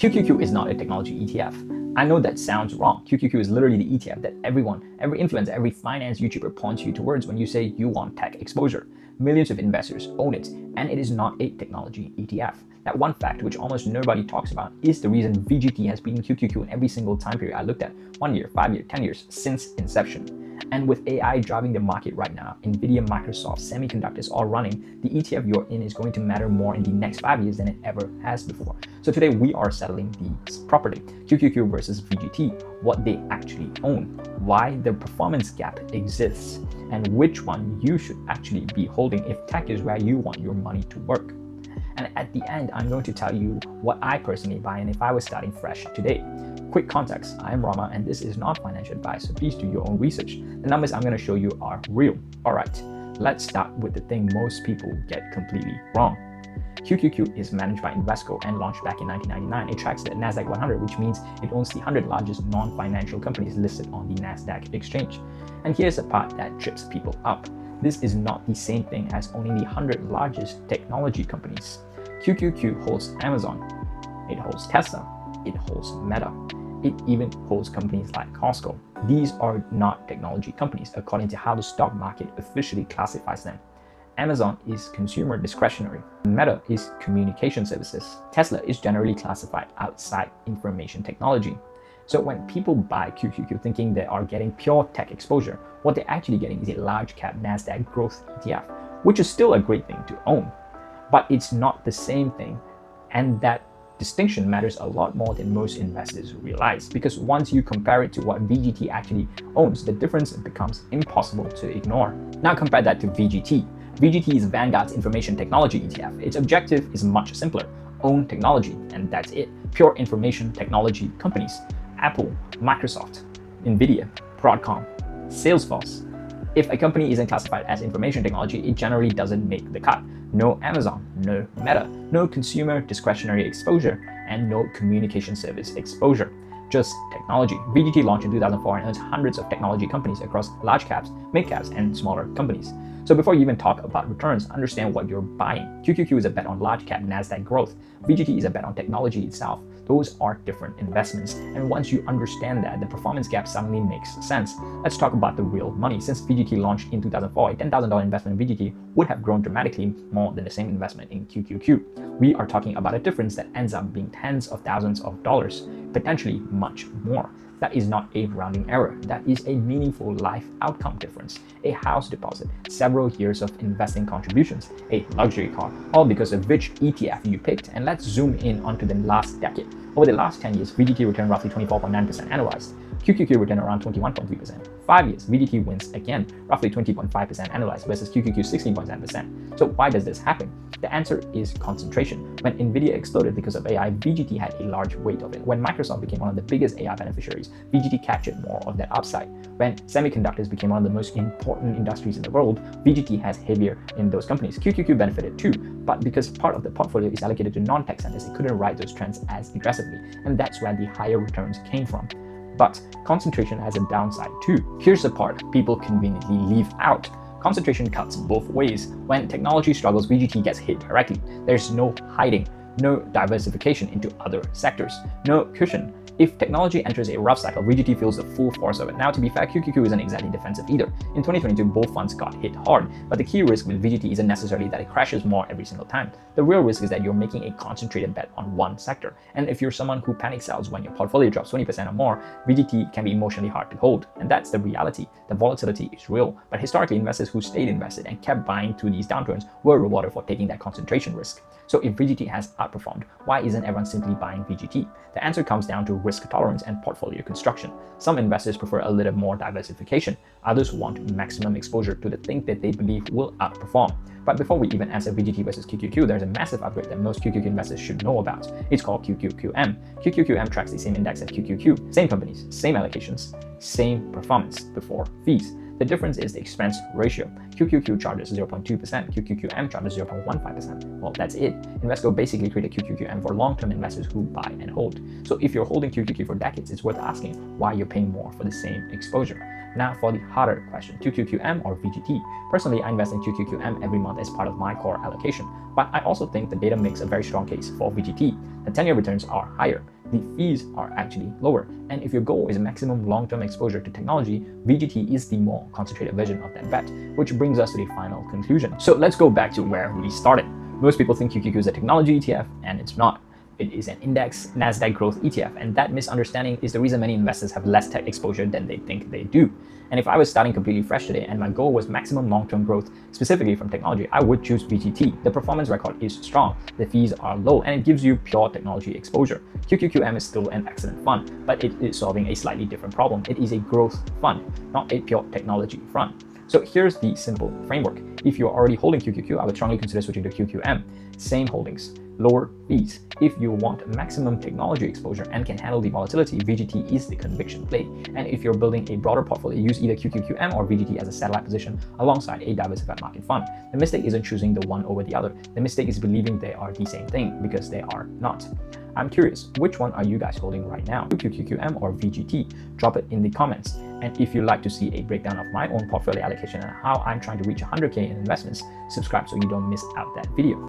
QQQ is not a technology ETF. I know that sounds wrong. QQQ is literally the ETF that everyone, every influencer, every finance YouTuber points you towards when you say you want tech exposure. Millions of investors own it, and it is not a technology ETF. That one fact, which almost nobody talks about, is the reason VGT has beaten QQQ in every single time period I looked at, 1 year, 5 years, 10 years, since inception. And with AI driving the market right now, Nvidia, Microsoft, semiconductors all running, the ETF you're in is going to matter more in the next 5 years than it ever has before. So today we are settling these properly. QQQ versus VGT, what they actually own, why the performance gap exists, and which one you should actually be holding if tech is where you want your money to work. And at the end, I'm going to tell you what I personally buy and if I was starting fresh today. Quick context, I am Rama and this is not financial advice, so please do your own research. The numbers I'm going to show you are real. Alright, let's start with the thing most people get completely wrong. QQQ is managed by Invesco and launched back in 1999. It tracks the Nasdaq 100, which means it owns the 100 largest non-financial companies listed on the Nasdaq exchange. And here's the part that trips people up. This is not the same thing as owning the 100 largest technology companies. QQQ holds Amazon, it holds Tesla, it holds Meta, it even holds companies like Costco. These are not technology companies according to how the stock market officially classifies them. Amazon is consumer discretionary, Meta is communication services, Tesla is generally classified outside information technology. So when people buy QQQ thinking they are getting pure tech exposure, what they're actually getting is a large cap Nasdaq growth ETF, which is still a great thing to own. But it's not the same thing, and that distinction matters a lot more than most investors realize, because once you compare it to what VGT actually owns, the difference becomes impossible to ignore. Now compare that to VGT. VGT is Vanguard's information technology ETF. Its objective is much simpler: own technology, and that's it. Pure information technology companies. Apple, Microsoft, Nvidia, Broadcom, Salesforce. If a company isn't classified as information technology, it generally doesn't make the cut. No Amazon, no Meta, no consumer discretionary exposure, and no communication service exposure. Just technology. VGT launched in 2004 and owns hundreds of technology companies across large caps, mid caps, and smaller companies. So before you even talk about returns, understand what you're buying. QQQ is a bet on large cap Nasdaq growth. VGT is a bet on technology itself. Those are different investments. And once you understand that, the performance gap suddenly makes sense. Let's talk about the real money. Since VGT launched in 2004, a $10,000 investment in VGT would have grown dramatically more than the same investment in QQQ. We are talking about a difference that ends up being tens of thousands of dollars, potentially much more. That is not a rounding error. That is a meaningful life outcome difference. A house deposit, several years of investing contributions, a luxury car, all because of which ETF you picked. And let's zoom in onto the last decade. Over the last 10 years, VGT returned roughly 24.9% annualized. QQQ returned around 21.3%. 5 years, VGT wins again, roughly 20.5% annualized versus QQQ 16.7%. So why does this happen? The answer is concentration. When Nvidia exploded because of AI, VGT had a large weight of it. When Microsoft became one of the biggest AI beneficiaries, VGT captured more of that upside. When semiconductors became one of the most important industries in the world, VGT has heavier in those companies. QQQ benefited too, but because part of the portfolio is allocated to non-tech centers, it couldn't ride those trends as aggressively, and that's where the higher returns came from. But concentration has a downside too. Here's the part people conveniently leave out. Concentration cuts both ways. When technology struggles, VGT gets hit directly. There's no hiding, no diversification into other sectors, no cushion. If technology enters a rough cycle, VGT feels the full force of it. Now, to be fair, QQQ isn't exactly defensive either. In 2022, both funds got hit hard, but the key risk with VGT isn't necessarily that it crashes more every single time. The real risk is that you're making a concentrated bet on one sector. And if you're someone who panic sells when your portfolio drops 20% or more, VGT can be emotionally hard to hold. And that's the reality. The volatility is real. But historically, investors who stayed invested and kept buying through these downturns were rewarded for taking that concentration risk. So if VGT has outperformed, why isn't everyone simply buying VGT? The answer comes down to risk tolerance and portfolio construction. Some investors prefer a little more diversification. Others want maximum exposure to the thing that they believe will outperform. But before we even answer VGT versus QQQ, there's a massive upgrade that most QQQ investors should know about. It's called QQQM. QQQM tracks the same index as QQQ, same companies, same allocations, same performance before fees. The difference is the expense ratio. QQQ charges 0.2%, QQQM charges 0.15%. Well, that's it. Invesco basically created QQQM for long-term investors who buy and hold. So if you're holding QQQ for decades, it's worth asking why you're paying more for the same exposure. Now for the harder question, QQQM or VGT. Personally, I invest in QQQM every month as part of my core allocation, but I also think the data makes a very strong case for VGT. The 10-year returns are higher, the fees are actually lower, and if your goal is maximum long-term exposure to technology, VGT is the more concentrated version of that bet, which brings us to the final conclusion. So let's go back to where we started. Most people think QQQ is a technology ETF, and it's not. It is an index Nasdaq growth ETF, and that misunderstanding is the reason many investors have less tech exposure than they think they do. And if I was starting completely fresh today and my goal was maximum long-term growth, specifically from technology, I would choose VGT. The performance record is strong, the fees are low, and it gives you pure technology exposure. QQQM is still an excellent fund, but it is solving a slightly different problem. It is a growth fund, not a pure technology fund. So here's the simple framework. If you're already holding QQQ, I would strongly consider switching to QQM. Same holdings, lower fees. If you want maximum technology exposure and can handle the volatility, VGT is the conviction play. And if you're building a broader portfolio, use either QQQM or VGT as a satellite position alongside a diversified market fund. The mistake isn't choosing the one over the other. The mistake is believing they are the same thing, because they are not. I'm curious, which one are you guys holding right now? QQQM or VGT? Drop it in the comments. And if you'd like to see a breakdown of my own portfolio allocation and how I'm trying to reach 100K in investments, subscribe so you don't miss out that video.